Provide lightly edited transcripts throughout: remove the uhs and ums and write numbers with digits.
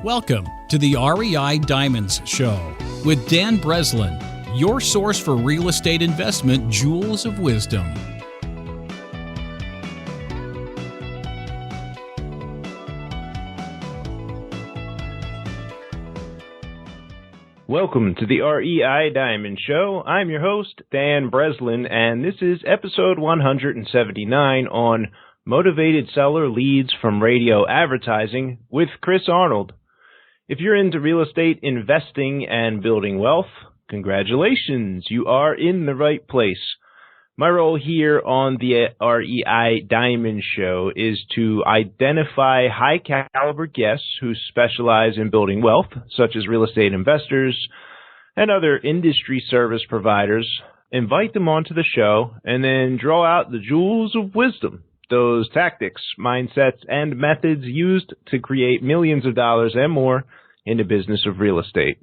Welcome to the REI Diamonds Show with Dan Breslin, your source for real estate investment jewels of wisdom. Welcome to the REI Diamond Show. I'm your host, Dan Breslin, and this is episode 179 on Motivated Seller Leads from Radio Advertising with Chris Arnold. If you're into real estate investing and building wealth, congratulations, you are in the right place. My role here on the REI Diamond Show is to identify high-caliber guests who specialize in building wealth, such as real estate investors and other industry service providers, invite them onto the show, and then draw out the jewels of wisdom, those tactics, mindsets, and methods used to create millions of dollars and more in the business of real estate.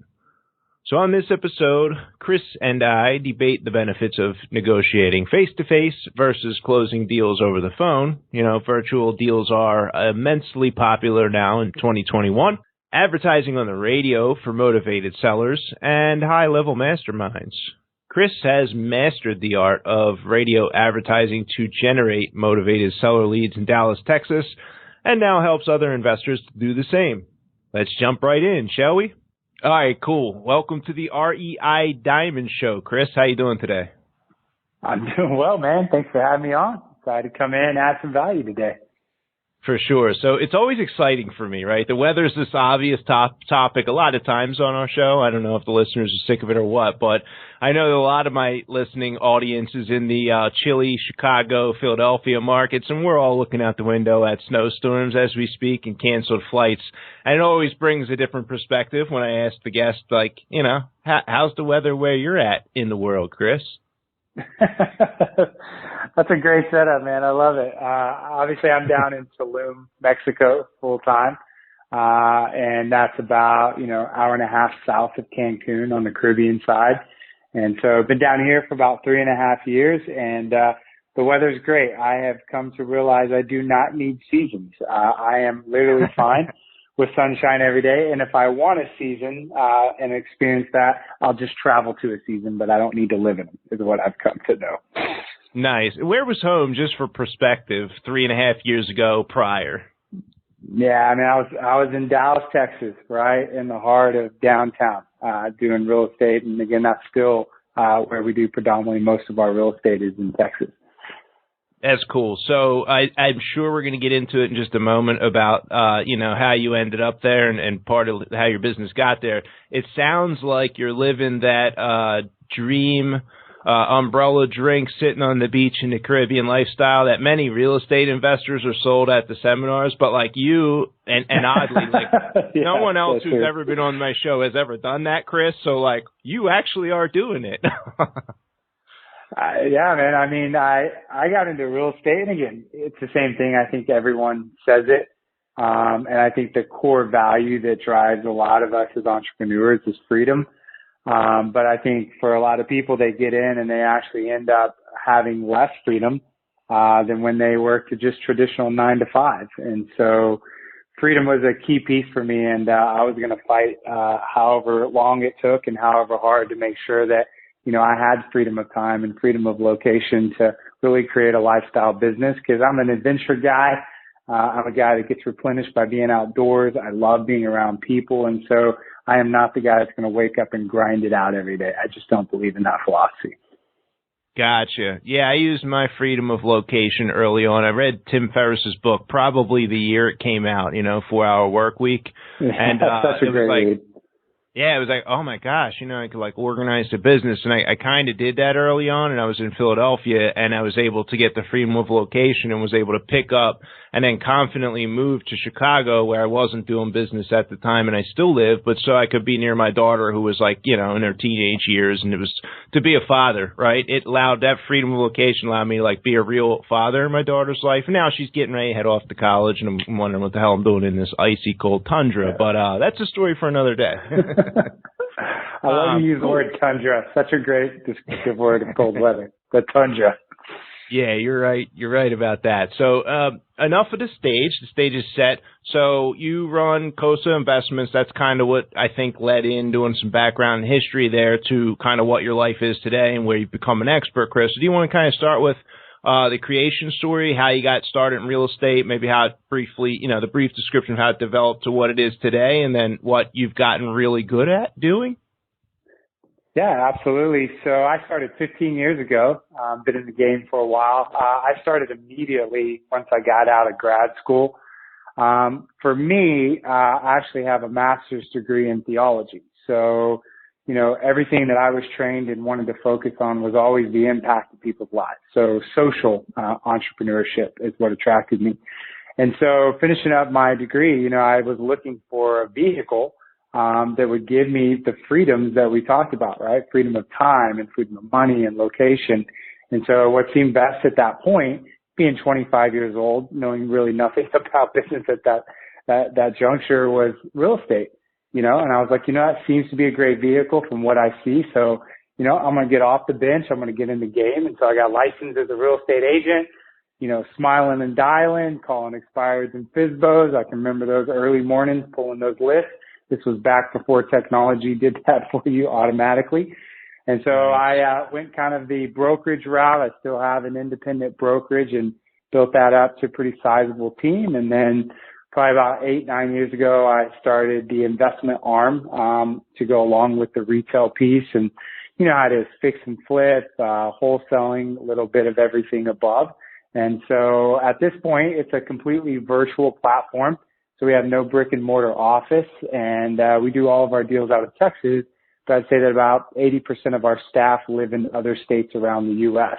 So on this episode, Chris and I debate the benefits of negotiating face-to-face versus closing deals over the phone. You know, virtual deals are immensely popular now in 2021. Advertising on the radio for motivated sellers and high-level masterminds. Chris has mastered the art of radio advertising to generate motivated seller leads in Dallas, Texas, and now helps other investors to do the same. Let's jump right in, shall we? All right, cool. Welcome to the REI Diamond Show. Chris, how you doing today? I'm doing well, man. Thanks for having me on. Excited to come in and add some value today. For sure. So it's always exciting for me, right? The weather's this obvious topic a lot of times on our show. I don't know if the listeners are sick of it or what, but I know that a lot of my listening audience is in the chilly Chicago, Philadelphia markets, and we're all looking out the window at snowstorms as we speak and canceled flights. And it always brings a different perspective when I ask the guest, like, you know, how's the weather where you're at in the world, Chris? That's a great setup, man. I love it. Obviously, I'm down in Tulum, Mexico, full time, and that's about hour and a half south of Cancun on the Caribbean side. And so I've been down here for about 3.5 years, and the weather's great. I have come to realize I do not need seasons. I am literally fine with sunshine every day. And if I want a season and experience that, I'll just travel to a season, but I don't need to live in them, is what I've come to know. Nice. Where was home, just for perspective, 3.5 years ago prior? Yeah, I mean, I was in Dallas, Texas, right in the heart of downtown, doing real estate. And again, that's still where we do predominantly most of our real estate is in Texas. That's cool. So I'm sure we're going to get into it in just a moment about, how you ended up there and part of how your business got there. It sounds like you're living that dream umbrella drink sitting on the beach in the Caribbean lifestyle that many real estate investors are sold at the seminars. But like you, and oddly, like yeah, no one else who's ever been on my show has ever done that, Chris. So like you actually are doing it. Yeah, man. I mean, I got into real estate, and again, it's the same thing. I think everyone says it. And I think the core value that drives a lot of us as entrepreneurs is freedom. But I think for a lot of people, they get in and they actually end up having less freedom than when they worked at just traditional 9 to 5. And so freedom was a key piece for me, and I was going to fight however long it took and however hard to make sure that I had freedom of time and freedom of location to really create a lifestyle business, because I'm an adventure guy. I'm a guy that gets replenished by being outdoors. I love being around people. And so I am not the guy that's going to wake up and grind it out every day. I just don't believe in that philosophy. Gotcha. Yeah, I used my freedom of location early on. I read Tim Ferriss's book, probably the year it came out, 4-Hour Work Week. And that's a great read. Yeah, it was like, oh my gosh, I could like organize the business. And I kind of did that early on, and I was in Philadelphia, and I was able to get the freedom of location and was able to pick up and then confidently move to Chicago, where I wasn't doing business at the time, and I still live, but so I could be near my daughter, who was like, in her teenage years, and it was to be a father, right? It allowed that freedom of location allowed me to like be a real father in my daughter's life. And now she's getting ready to head off to college, and I'm wondering what the hell I'm doing in this icy cold tundra. But that's a story for another day. I love you use the word tundra. Such a great descriptive word of cold weather. The tundra. Yeah, you're right. You're right about that. So enough of the stage. The stage is set. So you run COSA Investments. That's kind of what I think led in doing some background history there to kind of what your life is today and where you've become an expert, Chris. So do you want to kind of start with the creation story, how you got started in real estate, maybe how it briefly, the brief description of how it developed to what it is today, and then what you've gotten really good at doing? Yeah, absolutely. So I started 15 years ago, been in the game for a while. I started immediately once I got out of grad school. For me, I actually have a master's degree in theology. So, everything that I was trained and wanted to focus on was always the impact of people's lives. So social entrepreneurship is what attracted me. And so finishing up my degree, I was looking for a vehicle that would give me the freedoms that we talked about, right? Freedom of time and freedom of money and location. And so what seemed best at that point, being 25 years old, knowing really nothing about business at that juncture, was real estate, and I was like, that seems to be a great vehicle from what I see. So, I'm going to get off the bench. I'm going to get in the game. And so I got licensed as a real estate agent, smiling and dialing, calling expireds and FSBOs. I can remember those early mornings, pulling those lists. This was back before technology did that for you automatically. And so I went kind of the brokerage route. I still have an independent brokerage and built that up to a pretty sizable team. And then probably about 8-9 years ago, I started the investment arm to go along with the retail piece. And you know how it is, fix and flip, wholesaling, a little bit of everything above. And so at this point, it's a completely virtual platform. So we have no brick and mortar office, and we do all of our deals out of Texas. But I'd say that about 80% of our staff live in other states around the U.S.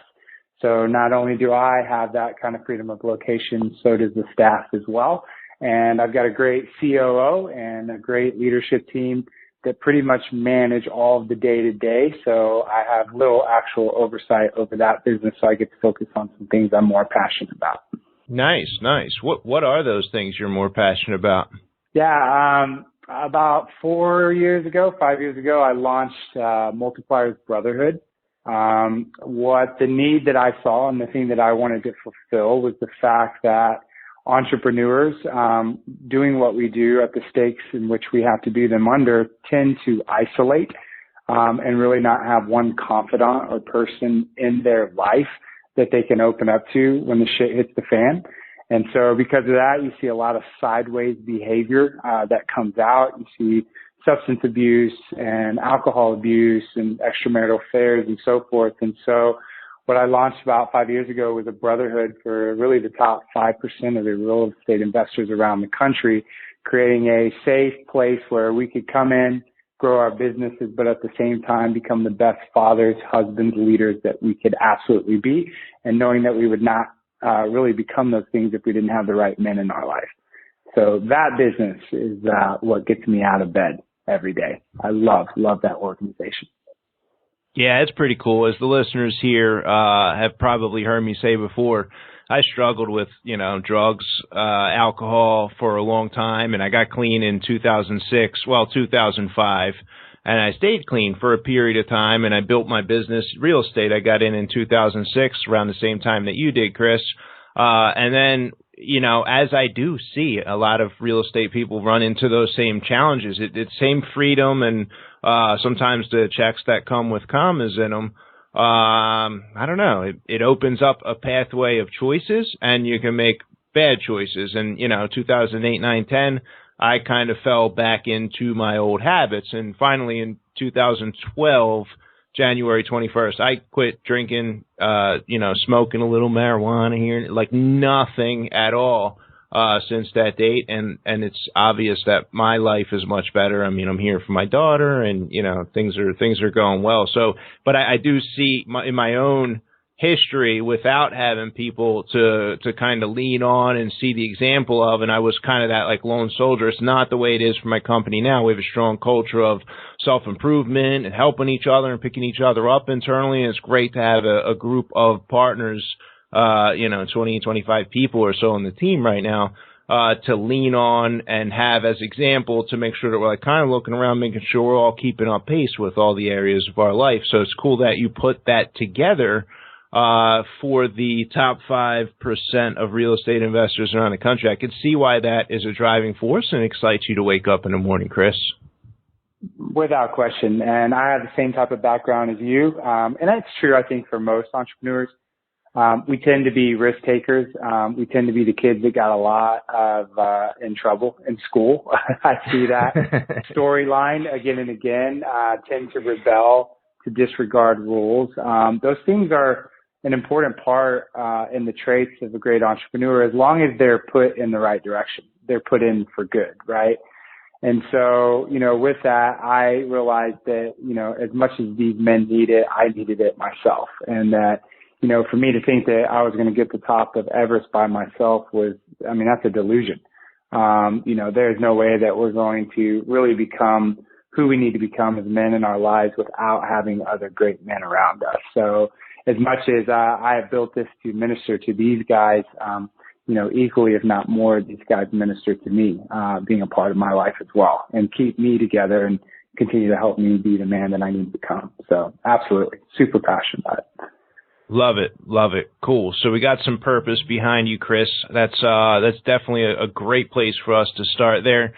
So not only do I have that kind of freedom of location, so does the staff as well. And I've got a great COO and a great leadership team that pretty much manage all of the day-to-day. So I have little actual oversight over that business, so I get to focus on some things I'm more passionate about. Nice. What are those things you're more passionate about? Yeah, about 5 years ago, I launched Multipliers Brotherhood. What the need that I saw and the thing that I wanted to fulfill was the fact that entrepreneurs doing what we do at the stakes in which we have to do them under tend to isolate and really not have one confidant or person in their life that they can open up to when the shit hits the fan. And so because of that, you see a lot of sideways behavior that comes out. You see substance abuse and alcohol abuse and extramarital affairs and so forth. And so what I launched about 5 years ago was a brotherhood for really the top 5% of the real estate investors around the country, creating a safe place where we could come in, grow our businesses, but at the same time become the best fathers, husbands, leaders that we could absolutely be, and knowing that we would not really become those things if we didn't have the right men in our life. So that business is what gets me out of bed every day. I love that organization. Yeah, it's pretty cool. As the listeners here have probably heard me say before, I struggled with, drugs, alcohol for a long time, and I got clean in 2005, and I stayed clean for a period of time, and I built my business, real estate. I got in 2006, around the same time that you did, Chris. And then, as I do see a lot of real estate people run into those same challenges, it's same freedom and sometimes the checks that come with commas in them. I don't know. It opens up a pathway of choices, and you can make bad choices. And, 2008, 9, 10, I kind of fell back into my old habits. And finally in 2012, January 21st, I quit drinking, smoking a little marijuana here, like nothing at all, since that date. And it's obvious that my life is much better. I mean, I'm here for my daughter, and, things are going well. So, but I do see in my own history, without having people to kind of lean on and see the example of, and I was kind of that like lone soldier. It's not the way it is for my company now. We have a strong culture of self-improvement and helping each other and picking each other up internally. And it's great to have a group of partners, 20, 25 people or so on the team right now, to lean on and have as example to make sure that we're like kind of looking around, making sure we're all keeping up pace with all the areas of our life. So it's cool that you put that together. for the top 5% of real estate investors around the country. I could see why that is a driving force and excites you to wake up in the morning, Chris. Without question. And I have the same type of background as you. And that's true, I think, for most entrepreneurs. We tend to be risk takers. We tend to be the kids that got a lot of in trouble in school. I see that storyline again and again, tend to rebel, to disregard rules. Those things are an important part in the traits of a great entrepreneur, as long as they're put in the right direction. They're put in for good, right? And so, with that, I realized that, as much as these men need it, I needed it myself. And that, for me to think that I was going to get to the top of Everest by myself that's a delusion. There's no way that we're going to really become who we need to become as men in our lives without having other great men around us. So as much as I have built this to minister to these guys, equally, if not more, these guys minister to me, being a part of my life as well, and keep me together and continue to help me be the man that I need to become. So absolutely, super passionate about it. Love it. Love it. Cool. So we got some purpose behind you, Chris. That's definitely a great place for us to start there.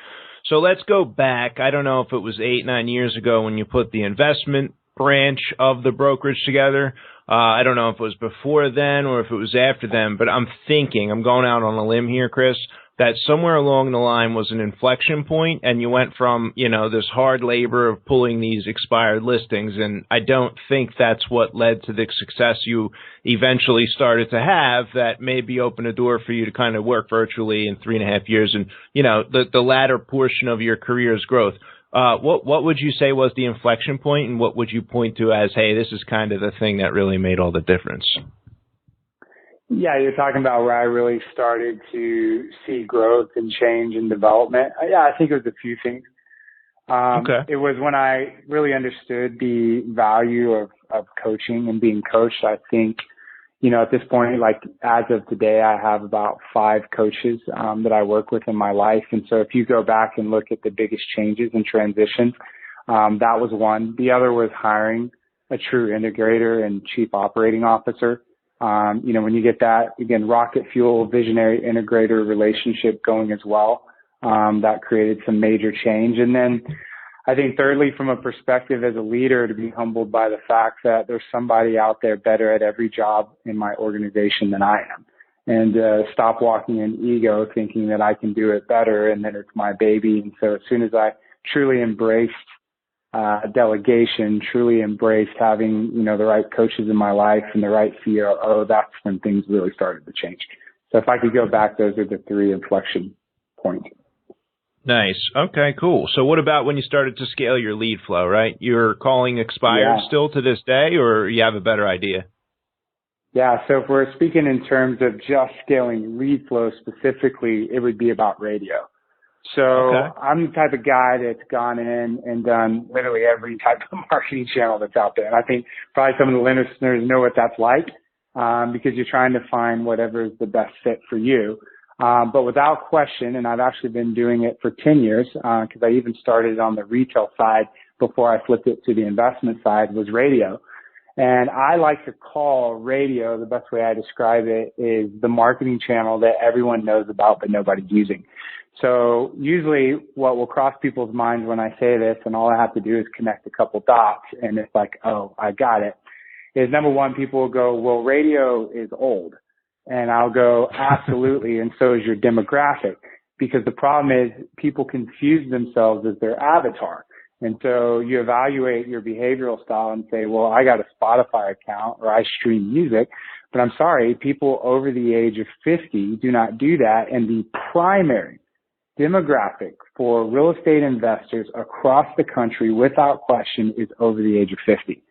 So let's go back. I don't know if it was 8-9 years ago when you put the investment branch of the brokerage together. I don't know if it was before then or if it was after then, but I'm going out on a limb here, Chris, that somewhere along the line was an inflection point, and you went from, this hard labor of pulling these expired listings, and I don't think that's what led to the success you eventually started to have that maybe opened a door for you to kind of work virtually in 3.5 years and, the latter portion of your career's growth. What would you say was the inflection point, and what would you point to as, hey, this is kind of the thing that really made all the difference? Yeah, you're talking about where I really started to see growth and change and development. Yeah, I think it was a few things. Okay. It was when I really understood the value of coaching and being coached. I think, at this point, like as of today, I have about 5 coaches that I work with in my life. And so if you go back and look at the biggest changes and transitions, that was one. The other was hiring a true integrator and chief operating officer. When you get that, again, rocket fuel, visionary integrator relationship going as well, that created some major change. And then I think thirdly, from a perspective as a leader, to be humbled by the fact that there's somebody out there better at every job in my organization than I am. And stop walking in ego thinking that I can do it better and that it's my baby. And so as soon as I truly embraced delegation, truly embraced having, the right coaches in my life and the right COO, that's when things really started to change. So if I could go back, those are the 3 inflection points. Nice. Okay, cool. So what about when you started to scale your lead flow, right? You're calling expired still to this day, or you have a better idea? Yeah, so if we're speaking in terms of just scaling lead flow specifically, it would be about radio. So I'm the type of guy that's gone in and done literally every type of marketing channel that's out there. And I think probably some of the listeners know what that's like, because you're trying to find whatever is the best fit for you. But without question, and I've actually been doing it for 10 years, because I even started on the retail side before I flipped it to the investment side, was radio. And I like to call radio, the best way I describe it is the marketing channel that everyone knows about but nobody's using. So usually what will cross people's minds when I say this, and all I have to do is connect a couple dots, and it's like, oh, I got it, is number one, people will go, well, radio is old. And I'll go, absolutely, and so is your demographic. Because the problem is people confuse themselves as their avatar. And so you evaluate your behavioral style and say, well, I got a Spotify account or I stream music. But I'm sorry, people over the age of 50 do not do that. And the primary demographic for real estate investors across the country, without question, is over the age of 50.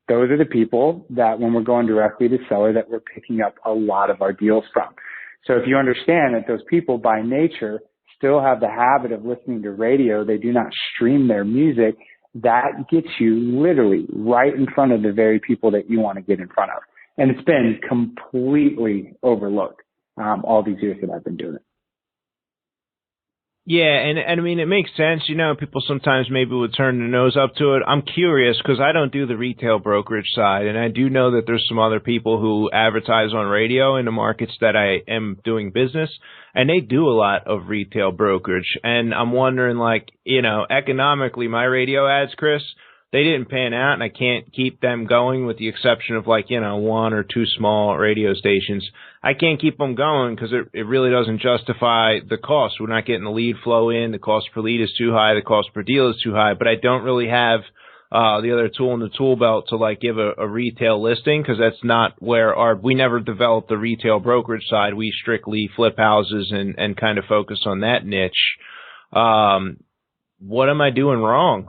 Those are the people that when we're going directly to seller that we're picking up a lot of our deals from. So if you understand that those people by nature still have the habit of listening to radio, they do not stream their music, that gets you literally right in front of the very people that you want to get in front of. And it's been completely overlooked all these years that I've been doing it. Yeah, and I mean, it makes sense. You know, people sometimes maybe would turn their nose up to it. I'm curious because I don't do the retail brokerage side, and I do know that there's some other people who advertise on radio in the markets that I am doing business, and they do a lot of retail brokerage. And I'm wondering, like, you know, economically, my radio ads, Chris, they didn't pan out, and I can't keep them going with the exception of, like, you know, one or two small radio stations. I can't keep them going because it really doesn't justify the cost. We're not getting the lead flow in. The cost per lead is too high. The cost per deal is too high. But I don't really have the other tool in the tool belt to, like, give a retail listing because that's not where we never developed the retail brokerage side. We strictly flip houses and kind of focus on that niche. What am I doing wrong?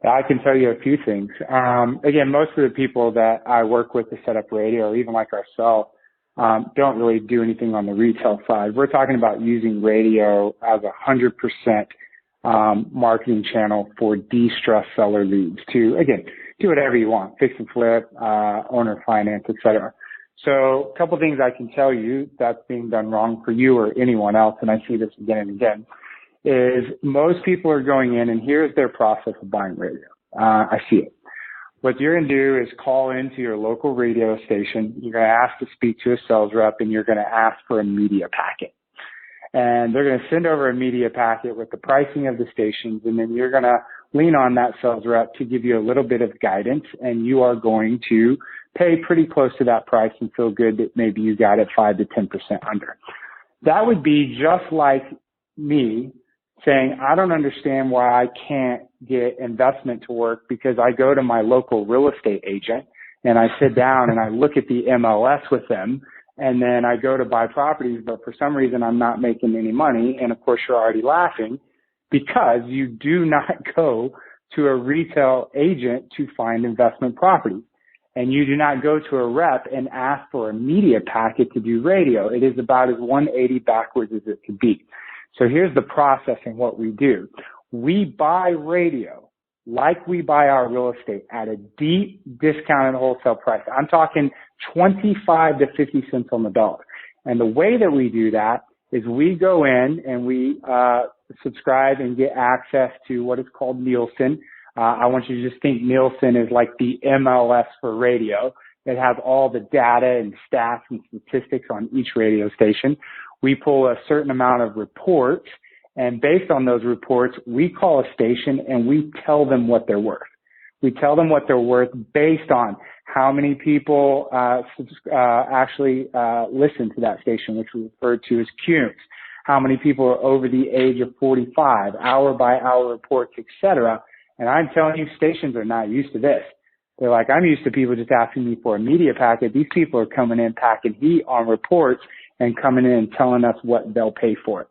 I can tell you a few things. Again, most of the people that I work with to set up radio, or even like ourselves, don't really do anything on the retail side. We're talking about using radio as 100% marketing channel for distressed seller leads to, again, do whatever you want, fix and flip, owner finance, etc. So a couple things I can tell you that's being done wrong for you or anyone else, and I see this again and again, is most people are going in and here's their process of buying radio. I see it. What you're going to do is call into your local radio station. You're going to ask to speak to a sales rep and you're going to ask for a media packet. And they're going to send over a media packet with the pricing of the stations, and then you're going to lean on that sales rep to give you a little bit of guidance, and you are going to pay pretty close to that price and feel good that maybe you got it 5 to 10% under. That would be just like me saying, I don't understand why I can't get investment to work because I go to my local real estate agent and I sit down and I look at the MLS with them, and then I go to buy properties, but for some reason I'm not making any money. And of course you're already laughing because you do not go to a retail agent to find investment properties. And you do not go to a rep and ask for a media packet to do radio. It is about as 180 backwards as it could be. So here's the process and what we do. We buy radio like we buy our real estate at a deep discounted wholesale price. I'm talking 25 to 50 cents on the dollar. And the way that we do that is we go in and we subscribe and get access to what is called Nielsen. I want you to just think Nielsen is like the MLS for radio. It has all the data and stats and statistics on each radio station. We pull a certain amount of reports, and based on those reports, we call a station and we tell them what they're worth. We tell them what they're worth based on how many people actually listen to that station, which we refer to as CUMES, how many people are over the age of 45, hour-by-hour reports, etc. And I'm telling you, stations are not used to this. They're like, I'm used to people just asking me for a media packet. These people are coming in packing heat on reports and coming in and telling us what they'll pay for it.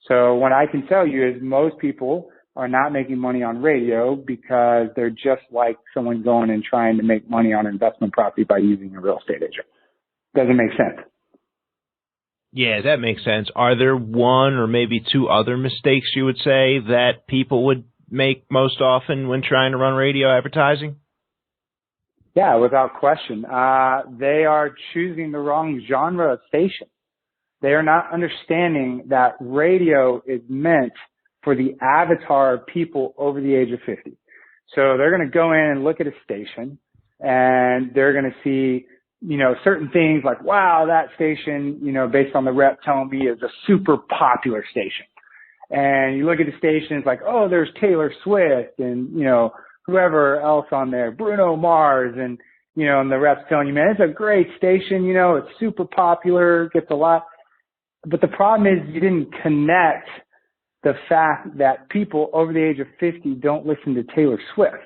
So what I can tell you is most people are not making money on radio because they're just like someone going and trying to make money on investment property by using a real estate agent. Doesn't make sense. Yeah, that makes sense. Are there one or maybe two other mistakes you would say that people would make most often when trying to run radio advertising? Yeah, without question. They are choosing the wrong genre of station. They are not understanding that radio is meant for the avatar of people over the age of 50. So they're going to go in and look at a station and they're going to see, certain things like, wow, that station, based on the rep telling me is a super popular station. And you look at the station, it's like, oh, there's Taylor Swift and, whoever else on there, Bruno Mars, and, and the rep's telling you, man, it's a great station, it's super popular, gets a lot. But the problem is you didn't connect the fact that people over the age of 50 don't listen to Taylor Swift.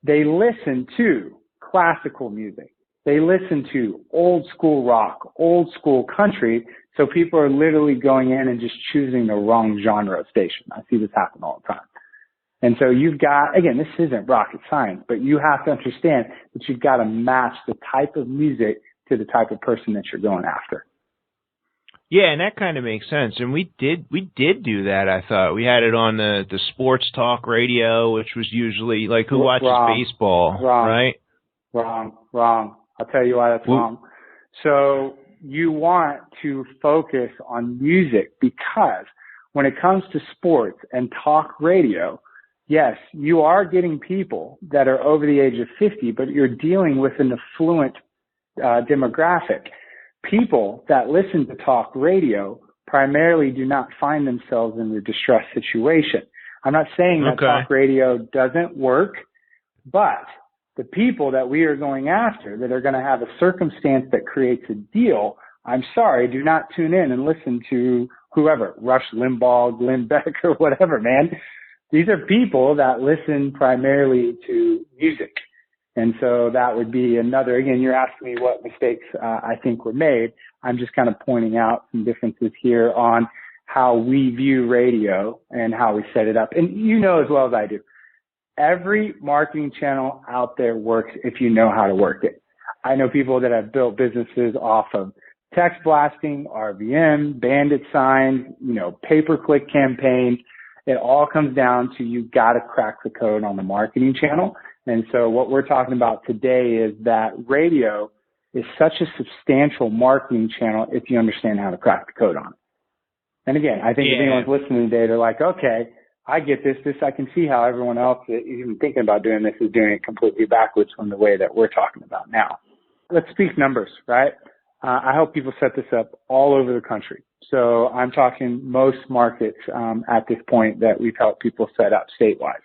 They listen to classical music. They listen to old school rock, old school country. So people are literally going in and just choosing the wrong genre of station. I see this happen all the time. And so you've got, again, this isn't rocket science, but you have to understand that you've got to match the type of music to the type of person that you're going after. Yeah, and that kind of makes sense. And we did do that, I thought. We had it on the sports talk radio, which was usually like who watches baseball, right? Wrong. I'll tell you why that's wrong. So you want to focus on music because when it comes to sports and talk radio, yes, you are getting people that are over the age of 50, but you're dealing with an affluent demographic. People that listen to talk radio primarily do not find themselves in a distressed situation. I'm not saying that talk radio doesn't work, but the people that we are going after that are going to have a circumstance that creates a deal, I'm sorry, do not tune in and listen to whoever, Rush Limbaugh, Glenn Beck, or whatever, man. These are people that listen primarily to music. And so that would be another, again, you're asking me what mistakes I think were made. I'm just kind of pointing out some differences here on how we view radio and how we set it up. And you know as well as I do, every marketing channel out there works if you know how to work it. I know people that have built businesses off of text blasting, RVM, bandit signs, pay-per-click campaigns. It all comes down to you got to crack the code on the marketing channel. And so what we're talking about today is that radio is such a substantial marketing channel if you understand how to crack the code on it. And again, I think if anyone's listening today, they're like, okay, I get this. I can see how everyone else that is even thinking about doing this is doing it completely backwards from the way that we're talking about now. Let's speak numbers, right? I help people set this up all over the country. So I'm talking most markets at this point that we've helped people set up statewide.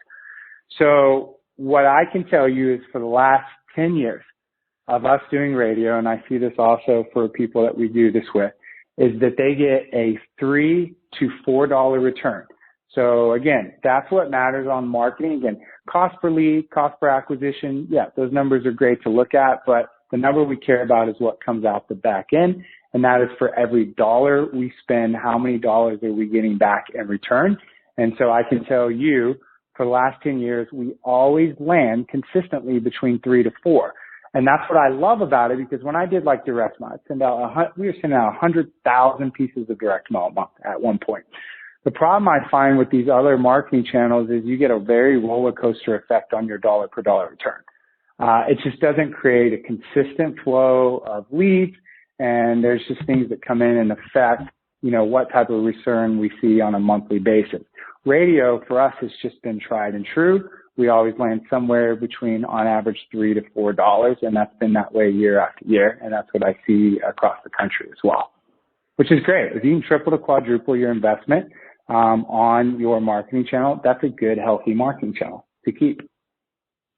So what I can tell you is for the last 10 years of us doing radio, and I see this also for people that we do this with, is that they get a $3 to $4 return. So again, that's what matters on marketing. Again, cost per lead, cost per acquisition. Yeah, those numbers are great to look at, but the number we care about is what comes out the back end. And that is for every dollar we spend, how many dollars are we getting back in return? And so I can tell you for the last 10 years, we always land consistently between 3 to 4. And that's what I love about it, because when I did like direct mail, we were sending out 100,000 pieces of direct mail a month at one point. The problem I find with these other marketing channels is you get a very roller coaster effect on your dollar per dollar return. It just doesn't create a consistent flow of leads, and there's just things that come in and affect, what type of return we see on a monthly basis. Radio for us has just been tried and true. We always land somewhere between, on average, $3 to $4, and that's been that way year after year, and that's what I see across the country as well, which is great. If you can triple to quadruple your investment on your marketing channel, that's a good, healthy marketing channel to keep.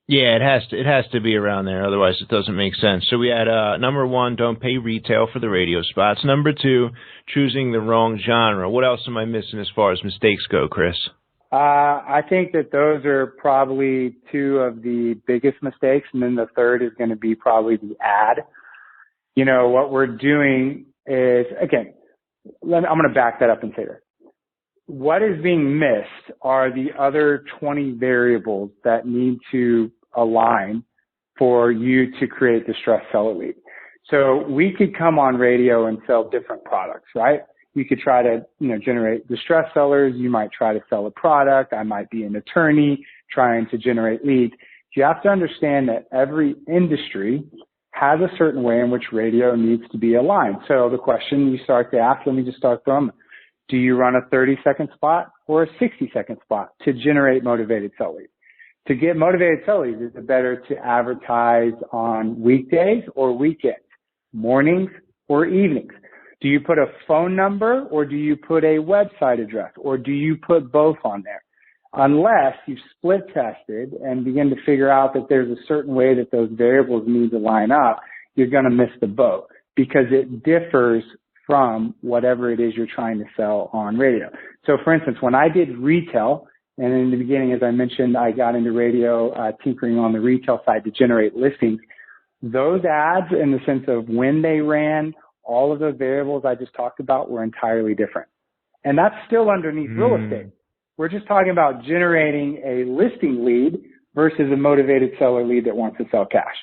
Yeah, it has to be around there. Otherwise, it doesn't make sense. So we had number 1, don't pay retail for the radio spots. Number 2, choosing the wrong genre. What else am I missing as far as mistakes go, Chris? I think that those are probably 2 of the biggest mistakes, and then the third is going to be probably the ad. What we're doing is, again, I'm going to back that up and say this. What is being missed are the other 20 variables that need to align for you to create the stress seller lead. So we could come on radio and sell different products, right? You could try to, generate distress sellers. You might try to sell a product. I might be an attorney trying to generate leads. You have to understand that every industry has a certain way in which radio needs to be aligned. So the question you start to ask, let me just start from, do you run a 30-second spot or a 60-second spot to generate motivated sell leads? To get motivated sell leads, is it better to advertise on weekdays or weekends, mornings or evenings? Do you put a phone number or do you put a website address or do you put both on there? Unless you've split tested and begin to figure out that there's a certain way that those variables need to line up, you're going to miss the boat because it differs from whatever it is you're trying to sell on radio. So for instance, when I did retail, and in the beginning, as I mentioned, I got into radio tinkering on the retail side to generate listings. Those ads, in the sense of when they ran, all of those variables I just talked about were entirely different. And that's still underneath real estate. We're just talking about generating a listing lead versus a motivated seller lead that wants to sell cash.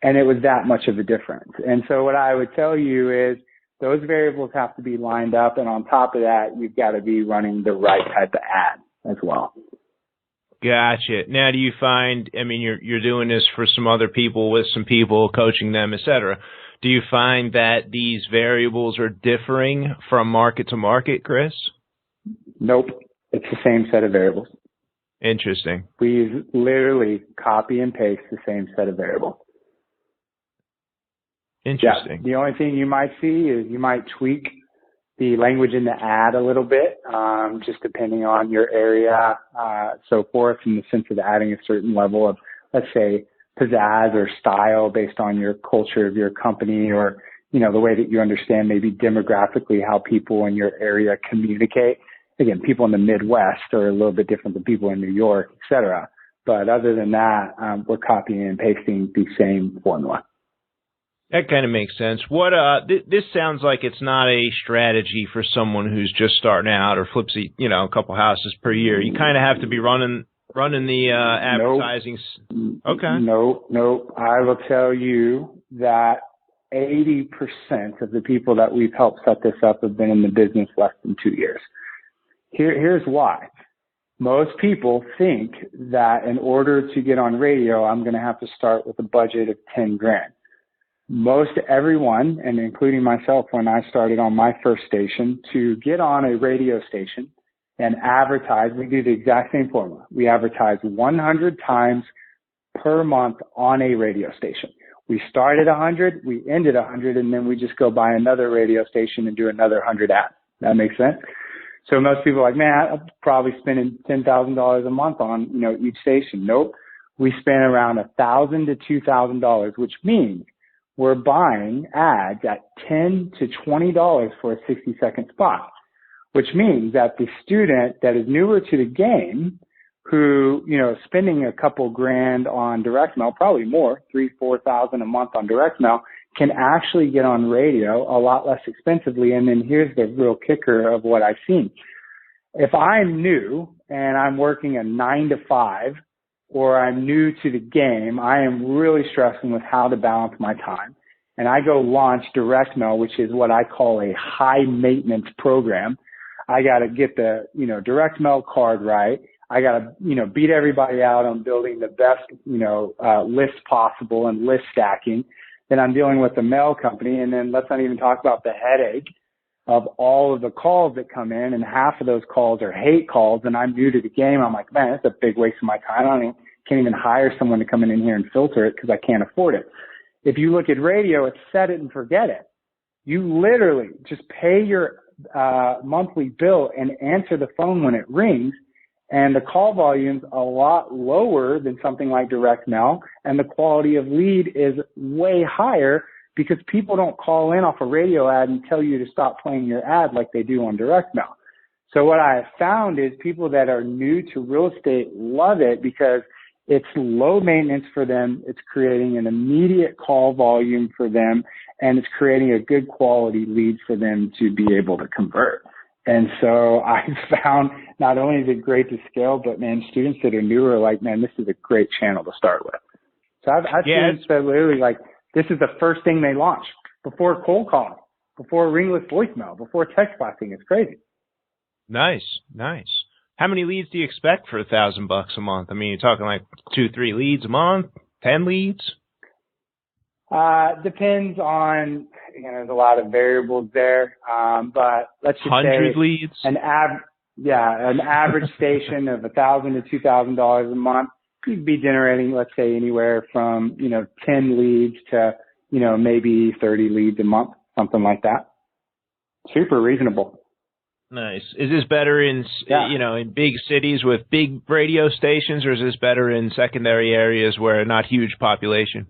And it was that much of a difference. And so what I would tell you is those variables have to be lined up. And on top of that, you've got to be running the right type of ad as well. Gotcha. Now, do you find, you're doing this for some other people, with some people, coaching them, et cetera. Do you find that these variables are differing from market to market, Chris? Nope. It's the same set of variables. Interesting. We literally copy and paste the same set of variables. Interesting. Yeah. The only thing you might see is you might tweak the language in the ad a little bit, just depending on your area, so forth, in the sense of adding a certain level of, let's say, pizzazz or style based on your culture of your company, or, you know, the way that you understand maybe demographically how people in your area communicate. Again, people in the Midwest are a little bit different than people in New York, et cetera. But other than that, we're copying and pasting the same formula. That kind of makes sense. What this sounds like it's not a strategy for someone who's just starting out or flips a couple houses per year. You kind of have to be running the advertising. Nope. Okay. No. I will tell you that 80% of the people that we've helped set this up have been in the business less than 2 years. Here's why. Most people think that in order to get on radio, I'm going to have to start with a budget of 10 grand. Most everyone, and including myself when I started on my first station, to get on a radio station and advertise, we do the exact same formula. We advertise 100 times per month on a radio station. We start at 100, we end at 100, and then we just go buy another radio station and do another 100 ads. That makes sense? So most people are like, man, I'm probably spending $10,000 a month on, each station. Nope. We spend around $1,000 to $2,000, which means we're buying ads at $10 to $20 for a 60-second spot, which means that the student that is newer to the game, who, is spending a couple grand on direct mail, probably more, $3,000-$4,000 a month on direct mail, can actually get on radio a lot less expensively. And then here's the real kicker of what I've seen. If I'm new and I'm working a 9 to 5, or I'm new to the game, I am really stressing with how to balance my time. And I go launch direct mail, which is what I call a high maintenance program. I got to get the, direct mail card right. I got to, beat everybody out on building the best, list possible and list stacking. Then I'm dealing with the mail company. And then let's not even talk about the headache of all of the calls that come in, and half of those calls are hate calls, and I'm new to the game. I'm like, man, that's a big waste of my time. I can't even hire someone to come in here and filter it because I can't afford it. If you look at radio, it's set it and forget it. You literally just pay your monthly bill and answer the phone when it rings, and the call volume's a lot lower than something like direct mail, and the quality of lead is way higher because people don't call in off a radio ad and tell you to stop playing your ad like they do on direct mail. So what I have found is people that are new to real estate love it because it's low maintenance for them. It's creating an immediate call volume for them, and it's creating a good quality lead for them to be able to convert. And so I found not only is it great to scale, but man, students that are newer are like, man, this is a great channel to start with. So I've students that literally like, this is the first thing they launch before cold calling, before ringless voicemail, before text blasting. It's crazy. Nice. How many leads do you expect for $1,000 a month? I mean, you're talking like 2-3 leads a month, 10 leads? Depends on, there's a lot of variables there. But let's just 100 say leads? An average station of $1,000 to $2,000 a month. You'd be generating, let's say, anywhere from, 10 leads to, maybe 30 leads a month, something like that. Super reasonable. Nice. Is this better in, in big cities with big radio stations, or is this better in secondary areas where not huge population?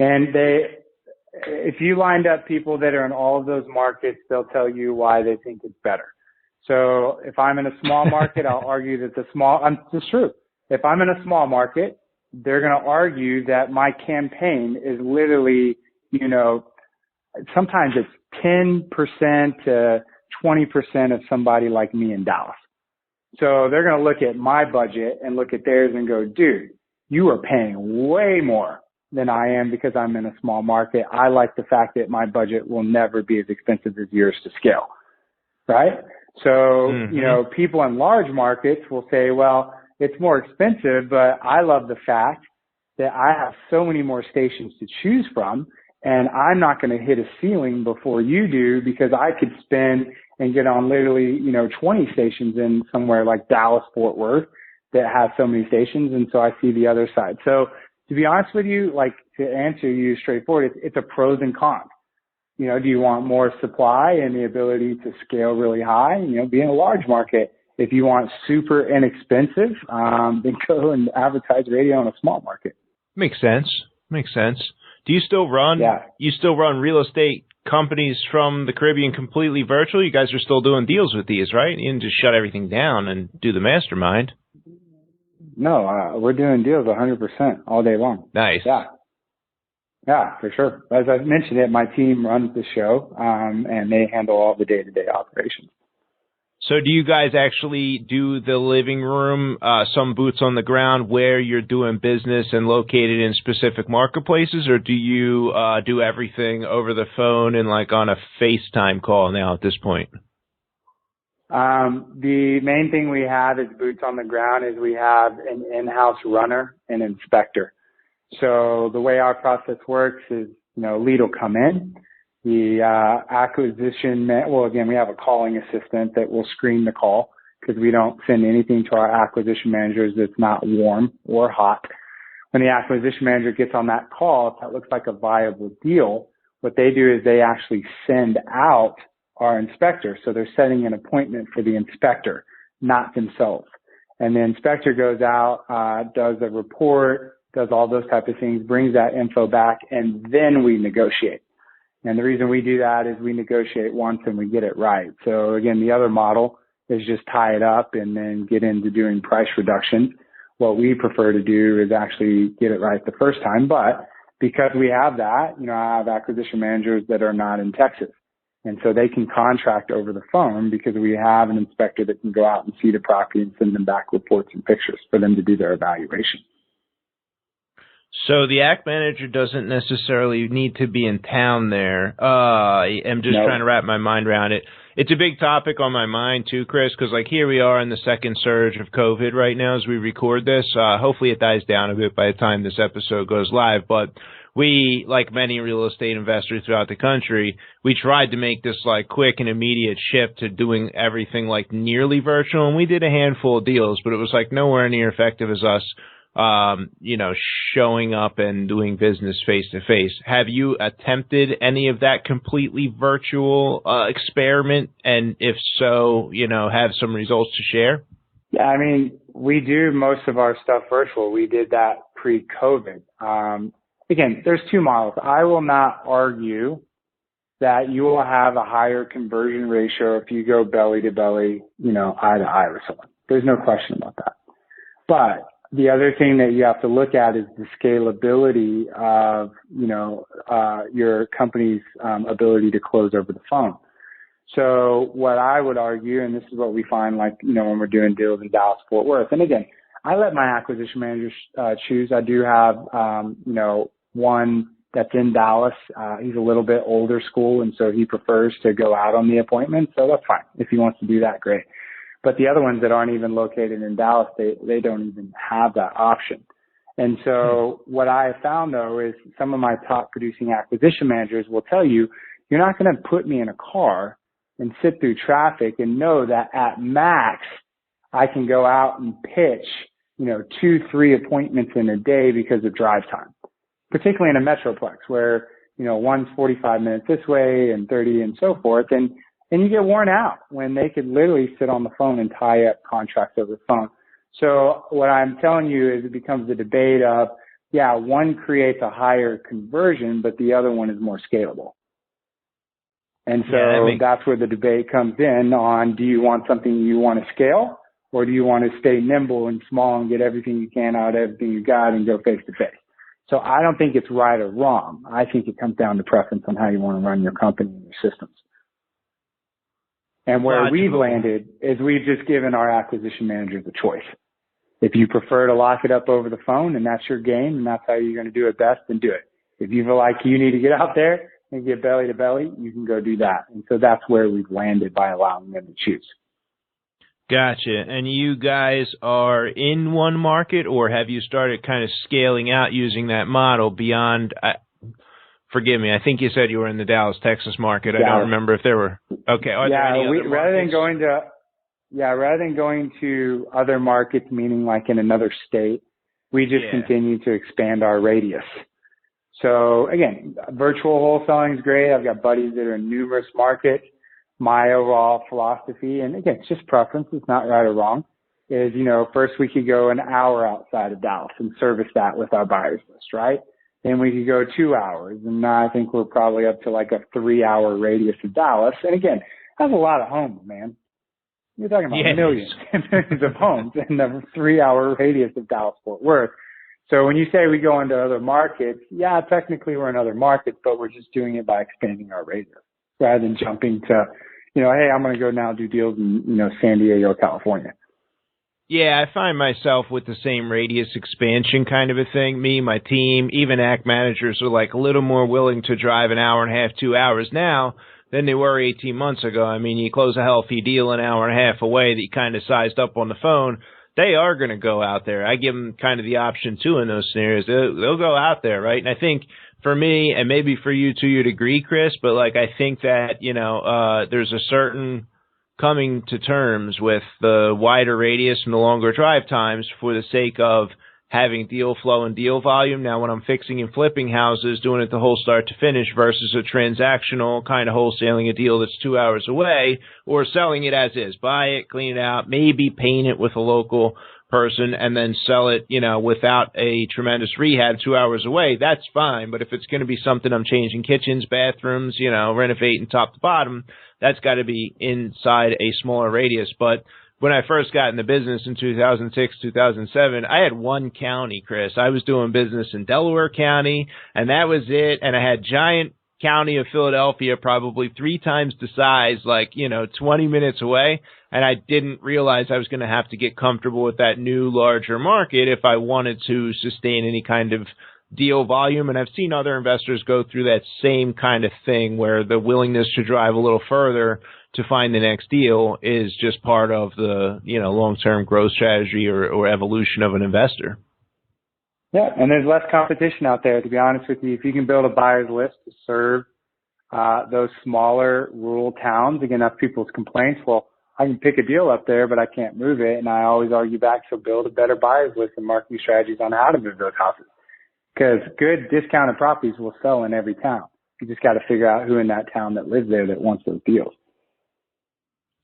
And if you lined up people that are in all of those markets, they'll tell you why they think it's better. So if I'm in a small market, I'll argue that it's true. If I'm in a small market, they're going to argue that my campaign is literally, sometimes it's 10% to 20% of somebody like me in Dallas. So they're going to look at my budget and look at theirs and go, dude, you are paying way more than I am because I'm in a small market. I like the fact that my budget will never be as expensive as yours to scale. Right? So, people in large markets will say, well, it's more expensive, but I love the fact that I have so many more stations to choose from. And I'm not going to hit a ceiling before you do because I could spend and get on literally, 20 stations in somewhere like Dallas, Fort Worth that has so many stations. And so I see the other side. So to be honest with you, like to answer you straightforward, it's a pros and cons. Do you want more supply and the ability to scale really high? Be in a large market. If you want super inexpensive, then go and advertise radio in a small market. Makes sense. Do you still run? Yeah. You still run real estate companies from the Caribbean completely virtual? You guys are still doing deals with these, right? You didn't just shut everything down and do the mastermind. No, we're doing deals 100% all day long. Nice. Yeah, for sure. As I mentioned it, my team runs the show, and they handle all the day-to-day operations. So do you guys actually do the living room, some boots on the ground where you're doing business and located in specific marketplaces, or do you do everything over the phone and like on a FaceTime call now at this point? The main thing we have is boots on the ground is we have an in-house runner and inspector. So the way our process works is, lead will come in. The again, we have a calling assistant that will screen the call because we don't send anything to our acquisition managers that's not warm or hot. When the acquisition manager gets on that call, if that looks like a viable deal, what they do is they actually send out our inspector. So they're setting an appointment for the inspector, not themselves. And the inspector goes out, does a report, does all those type of things, brings that info back, and then we negotiate. And the reason we do that is we negotiate once and we get it right. So again, the other model is just tie it up and then get into doing price reduction. What we prefer to do is actually get it right the first time. But because we have that, I have acquisition managers that are not in Texas. And so they can contract over the phone because we have an inspector that can go out and see the property and send them back reports and pictures for them to do their evaluation. So the AC manager doesn't necessarily need to be in town there. I'm just trying to wrap my mind around it. It's a big topic on my mind too, Chris, because like here we are in the second surge of COVID right now as we record this. Hopefully it dies down a bit by the time this episode goes live. But we, like many real estate investors throughout the country, we tried to make this like quick and immediate shift to doing everything like nearly virtual. And we did a handful of deals, but it was like nowhere near effective as us showing up and doing business face to face. Have you attempted any of that completely virtual experiment? And if so, have some results to share? Yeah, we do most of our stuff virtual. We did that pre-COVID. Again, there's two models. I will not argue that you will have a higher conversion ratio if you go belly to belly, eye to eye with someone. There's no question about that. But the other thing that you have to look at is the scalability of, your company's ability to close over the phone. So what I would argue, and this is what we find when we're doing deals in Dallas, Fort Worth. And again, I let my acquisition managers choose. I do have, one that's in Dallas. He's a little bit older school, and so he prefers to go out on the appointment. So that's fine. If he wants to do that, great. But the other ones that aren't even located in Dallas, they don't even have that option. And so what I have found, though, is some of my top producing acquisition managers will tell you, you're not going to put me in a car and sit through traffic and know that at max I can go out and pitch, 2-3 appointments in a day because of drive time, particularly in a Metroplex where, one's 45 minutes this way and 30 and so forth. And you get worn out when they could literally sit on the phone and tie up contracts over the phone. So what I'm telling you is it becomes a debate of, one creates a higher conversion, but the other one is more scalable. And so that's where the debate comes in on, do you want something you want to scale, or do you want to stay nimble and small and get everything you can out of everything you got and go face to face? So I don't think it's right or wrong. I think it comes down to preference on how you want to run your company and your systems. And where we've landed is we've just given our acquisition managers a choice. If you prefer to lock it up over the phone and that's your game and that's how you're going to do it best, then do it. If you feel like you need to get out there and get belly to belly, you can go do that. And so that's where we've landed by allowing them to choose. Gotcha. And you guys are in one market, or have you started kind of scaling out using that model beyond forgive me, I think you said you were in the Dallas, Texas market. Dallas. I don't remember if there were. Okay. Are there any other rather than markets? rather than going to other markets, meaning like in another state, we just continue to expand our radius. So again, virtual wholesaling is great. I've got buddies that are in numerous markets. My overall philosophy, and again, it's just preference, it's not right or wrong, is, first we could go an hour outside of Dallas and service that with our buyers list, right? Then we could go 2 hours. And now I think we're probably up to like a 3-hour radius of Dallas. And again, that's a lot of homes, man. You're talking about millions and millions of homes in the 3-hour radius of Dallas-Fort Worth. So when you say we go into other markets, yeah, technically we're in other markets, but we're just doing it by expanding our radius rather than jumping to, hey, I'm going to go now do deals in, San Diego, California. Yeah, I find myself with the same radius expansion kind of a thing. Me, my team, even ACT managers are like a little more willing to drive an hour and a half, 2 hours now than they were 18 months ago. I mean, you close a healthy deal an hour and a half away that you kind of sized up on the phone, they are going to go out there. I give them kind of the option too in those scenarios. They'll go out there, right? And I think for me, and maybe for you to your degree, Chris, but like I think that, there's a certain coming to terms with the wider radius and the longer drive times for the sake of having deal flow and deal volume. Now, when I'm fixing and flipping houses, doing it the whole start to finish versus a transactional kind of wholesaling a deal that's 2 hours away, or selling it as is, buy it, clean it out, maybe paint it with a local person and then sell it, without a tremendous rehab 2 hours away, that's fine. But if it's going to be something I'm changing kitchens, bathrooms, renovating top to bottom, that's got to be inside a smaller radius. But when I first got in the business in 2006, 2007, I had one county, Chris. I was doing business in Delaware County, and that was it. And I had giant county of Philadelphia, probably 3 times the size, 20 minutes away. And I didn't realize I was going to have to get comfortable with that new, larger market if I wanted to sustain any kind of deal volume. And I've seen other investors go through that same kind of thing where the willingness to drive a little further to find the next deal is just part of the, long-term growth strategy or evolution of an investor. Yeah, and there's less competition out there, to be honest with you. If you can build a buyer's list to serve those smaller rural towns, again, that's people's complaints. Well, I can pick a deal up there, but I can't move it. And I always argue back, so build a better buyer's list and marketing strategies on how to move those houses. Because good discounted properties will sell in every town. You just got to figure out who in that town that lives there that wants those deals.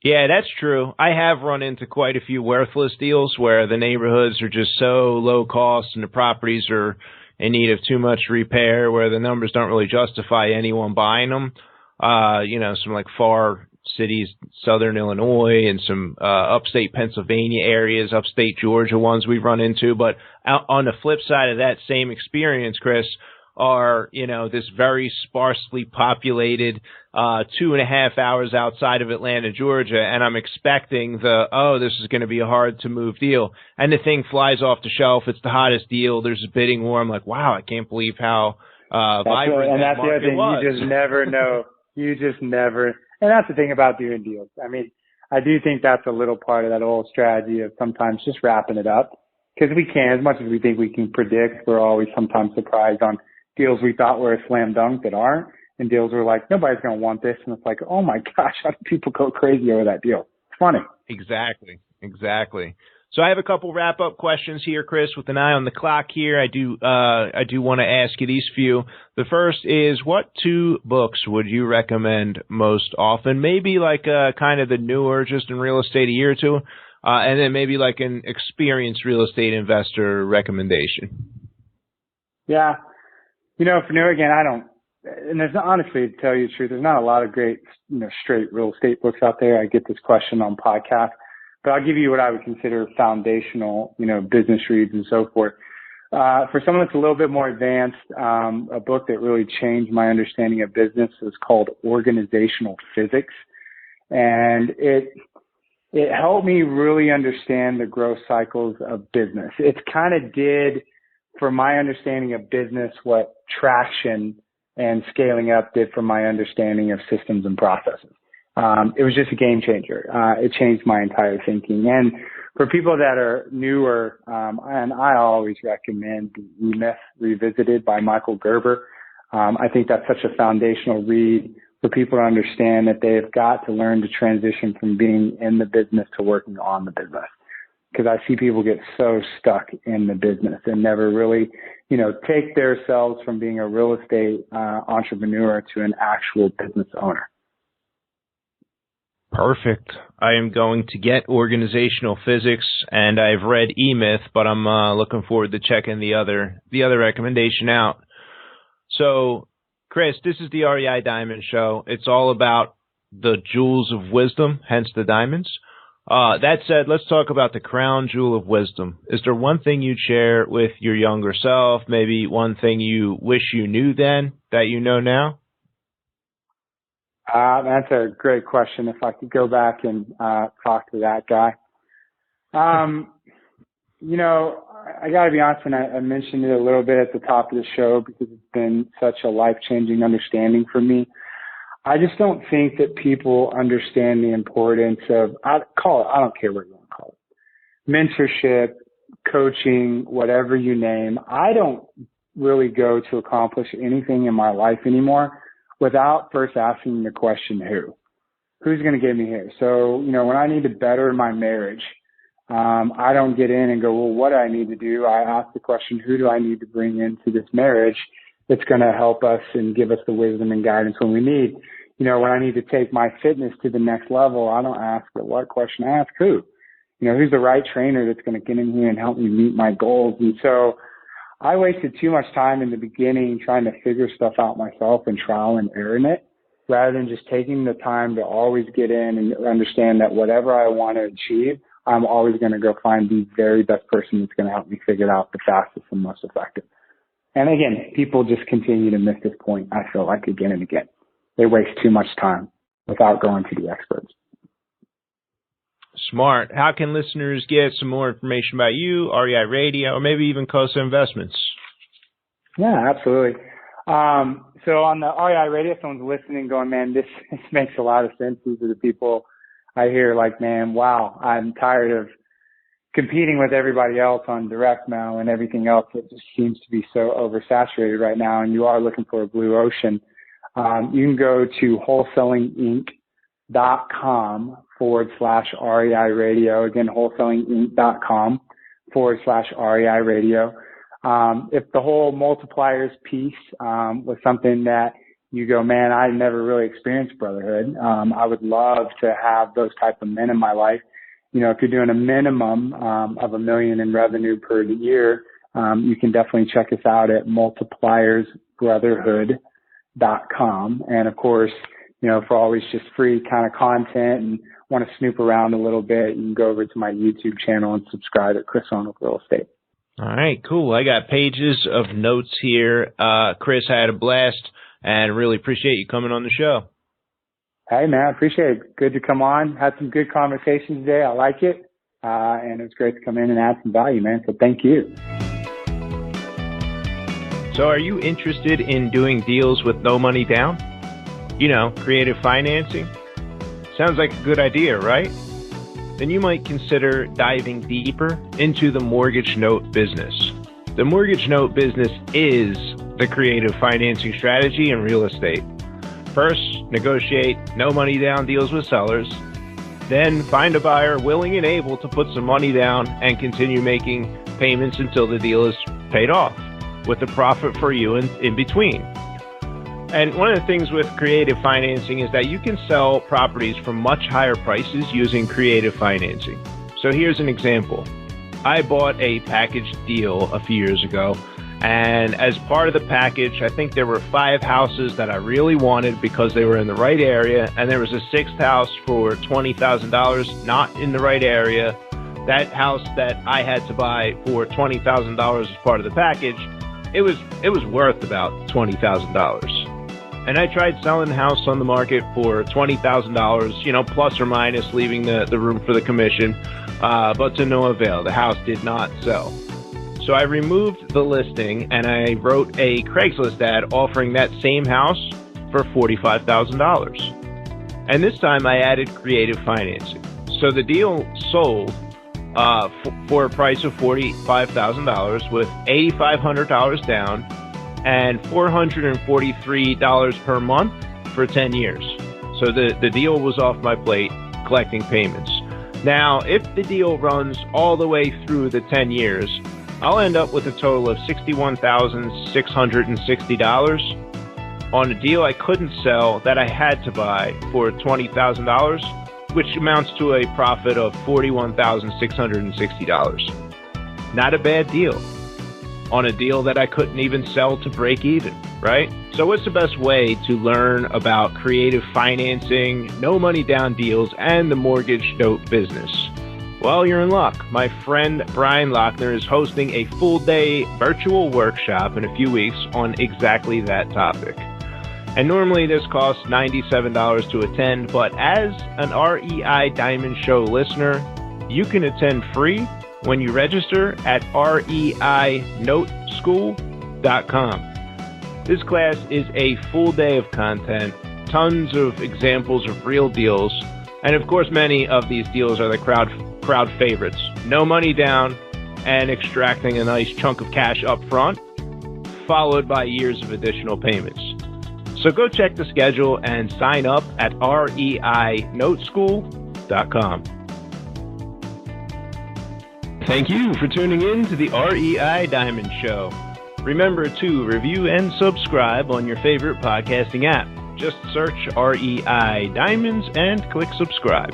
Yeah, that's true. I have run into quite a few worthless deals where the neighborhoods are just so low cost and the properties are in need of too much repair where the numbers don't really justify anyone buying them. Some like far cities, southern Illinois and some upstate Pennsylvania areas, upstate Georgia ones we've run into. But on the flip side of that same experience, Chris, are, this very sparsely populated 2.5 hours outside of Atlanta, Georgia, and I'm expecting this is going to be a hard to move deal. And the thing flies off the shelf. It's the hottest deal. There's a bidding war. I'm like, wow, I can't believe how vibrant that market was. You just never know. And that's the thing about doing deals. I mean, I do think that's a little part of that whole strategy of sometimes just wrapping it up. Because we can, as much as we think we can predict, we're always sometimes surprised on deals we thought were a slam dunk that aren't, and deals we're like, nobody's going to want this. And it's like, oh my gosh, how do people go crazy over that deal? It's funny. Exactly. So I have a couple wrap-up questions here, Chris, with an eye on the clock here. I do want to ask you these few. The first is, what 2 books would you recommend most often? Maybe like kind of the newer, just in real estate, a year or two, and then maybe like an experienced real estate investor recommendation. Yeah. For new, again, I don't, and there's not, honestly, to tell you the truth, there's not a lot of great, straight real estate books out there. I get this question on podcasts, but I'll give you what I would consider foundational, business reads and so forth. For someone that's a little bit more advanced, a book that really changed my understanding of business is called Organizational Physics. And it helped me really understand the growth cycles of business. It kind of did, for my understanding of business, what traction and scaling up did for my understanding of systems and processes. It was just a game changer. It changed my entire thinking. And for people that are newer, and I always recommend The E-Myth Revisited by Michael Gerber. I think that's such a foundational read for people to understand that they have got to learn to transition from being in the business to working on the business. Because I see people get so stuck in the business and never really, take themselves from being a real estate entrepreneur to an actual business owner. Perfect. I am going to get organizational physics, and I've read E-Myth, but I'm looking forward to checking the other recommendation out. So, Chris, this is the REI Diamond Show. It's all about the jewels of wisdom, hence the diamonds. That said, let's talk about the crown jewel of wisdom. Is there one thing you'd share with your younger self, maybe one thing you wish you knew then that you know now? That's a great question. If I could go back and talk to that guy. I got to be honest, and I mentioned it a little bit at the top of the show because it's been such a life-changing understanding for me. I just don't think that people understand the importance of, I don't care what you want to call it, mentorship, coaching, whatever you name. I don't really go to accomplish anything in my life anymore without first asking the question, who's going to get me here? So, when I need to better my marriage, I don't get in and go, well, what do I need to do? I ask the question, who do I need to bring into this marriage that's going to help us and give us the wisdom and guidance when we need? When I need to take my fitness to the next level, I don't ask the what question, I ask who. Who's the right trainer that's going to get in here and help me meet my goals? And so I wasted too much time in the beginning trying to figure stuff out myself and trial and error in it, rather than just taking the time to always get in and understand that whatever I want to achieve, I'm always going to go find the very best person that's going to help me figure it out the fastest and most effective. And again, people just continue to miss this point, I feel like, again and again. They waste too much time without going to the experts. Smart. How can listeners get some more information about you, REI Radio, or maybe even COSA Investments? Yeah, absolutely. So on the REI Radio, someone's listening going, man, this makes a lot of sense. These are the people I hear like, man, wow, I'm tired of competing with everybody else on direct mail and everything else. It just seems to be so oversaturated right now, and you are looking for a blue ocean. You can go to wholesalinginc.com/REI Radio. Again, wholesalinginc.com/REI Radio. If the whole multipliers piece was something that you go, man, I never really experienced brotherhood. I would love to have those type of men in my life. If you're doing a minimum of $1 million in revenue per year, you can definitely check us out at multipliersbrotherhood.com. And of course, for always just free kind of content and want to snoop around a little bit, you can go over to my YouTube channel and subscribe at Chris Arnold Real Estate. All right, cool. I got pages of notes here. Chris, I had a blast and really appreciate you coming on the show. Hey, man, I appreciate it. Good to come on. Had some good conversations today. I like it. And it was great to come in and add some value, man. So thank you. So are you interested in doing deals with no money down? Creative financing? Sounds like a good idea, right? Then you might consider diving deeper into the mortgage note business. The mortgage note business is the creative financing strategy in real estate. First, negotiate no money down deals with sellers. Then find a buyer willing and able to put some money down and continue making payments until the deal is paid off, with a profit for you in between. And one of the things with creative financing is that you can sell properties for much higher prices using creative financing. So here's an example. I bought a package deal a few years ago, and as part of the package, I think there were 5 houses that I really wanted because they were in the right area, and there was a 6th house for $20,000 not in the right area. That house that I had to buy for $20,000 as part of the package, it was worth about $20,000. And I tried selling the house on the market for $20,000, plus or minus, leaving the room for the commission, but to no avail. The house did not sell. So I removed the listing and I wrote a Craigslist ad offering that same house for $45,000. And this time I added creative financing. So the deal sold for a price of $45,000 with $8,500 down and $443 per month for 10 years. So the deal was off my plate, collecting payments. Now, if the deal runs all the way through the 10 years, I'll end up with a total of $61,660 on a deal I couldn't sell that I had to buy for $20,000, which amounts to a profit of $41,660. Not a bad deal on a deal that I couldn't even sell to break even, right? So what's the best way to learn about creative financing, no money down deals, and the mortgage note business? Well, you're in luck. My friend Brian Lochner is hosting a full-day virtual workshop in a few weeks on exactly that topic. And normally this costs $97 to attend, but as an REI Diamond Show listener, you can attend free when you register at REINoteschool.com. This class is a full day of content, tons of examples of real deals, and of course many of these deals are the crowd favorites. No money down and extracting a nice chunk of cash up front, followed by years of additional payments. So go check the schedule and sign up at REINoteschool.com. Thank you for tuning in to the REI Diamond Show. Remember to review and subscribe on your favorite podcasting app. Just search REI Diamonds and click subscribe.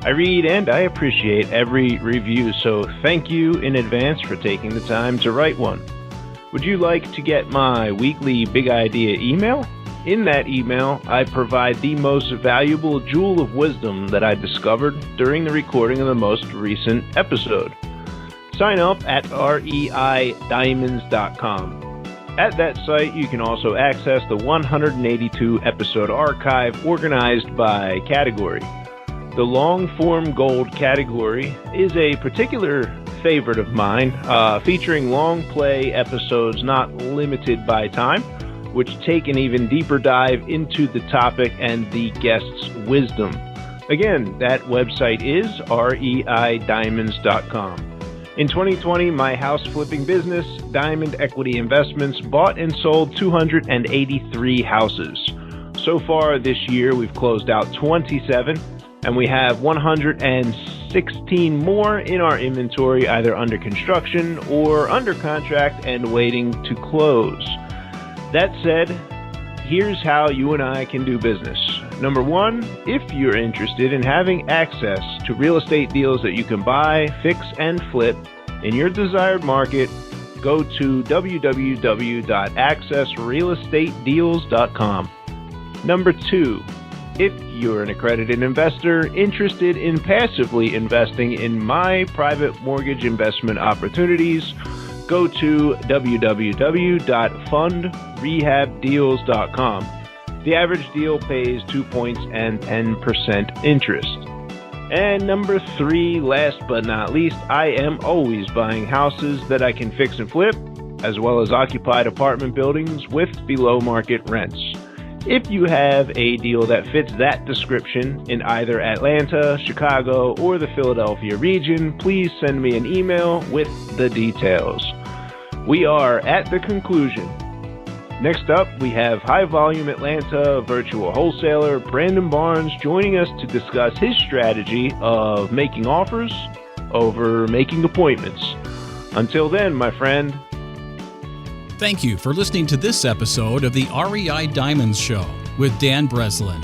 I read and I appreciate every review, so thank you in advance for taking the time to write one. Would you like to get my weekly Big Idea email? In that email, I provide the most valuable jewel of wisdom that I discovered during the recording of the most recent episode. Sign up at reidiamonds.com. At that site, you can also access the 182 episode archive organized by category. The long-form gold category is a particular favorite of mine, featuring long play episodes not limited by time, which take an even deeper dive into the topic and the guest's wisdom. Again, that website is reidiamonds.com. In 2020, my house flipping business, Diamond Equity Investments, bought and sold 283 houses. So far this year, we've closed out 27, and we have 116 more in our inventory, either under construction or under contract and waiting to close. That said, here's how you and I can do business. Number one, if you're interested in having access to real estate deals that you can buy, fix, and flip in your desired market, go to www.accessrealestatedeals.com. Number two, if you're an accredited investor interested in passively investing in my private mortgage investment opportunities, go to www.fundrehabdeals.com. The average deal pays 2 points and 10% interest. And number three, last but not least, I am always buying houses that I can fix and flip, as well as occupied apartment buildings with below market rents. If you have a deal that fits that description in either Atlanta, Chicago, or the Philadelphia region, please send me an email with the details. We are at the conclusion. Next up, we have High Volume Atlanta virtual wholesaler Brandon Barnes joining us to discuss his strategy of making offers over making appointments. Until then, my friend. Thank you for listening to this episode of the REI Diamonds Show with Dan Breslin.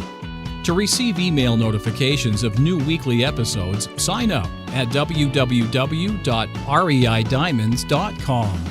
To receive email notifications of new weekly episodes, sign up at www.reidiamonds.com.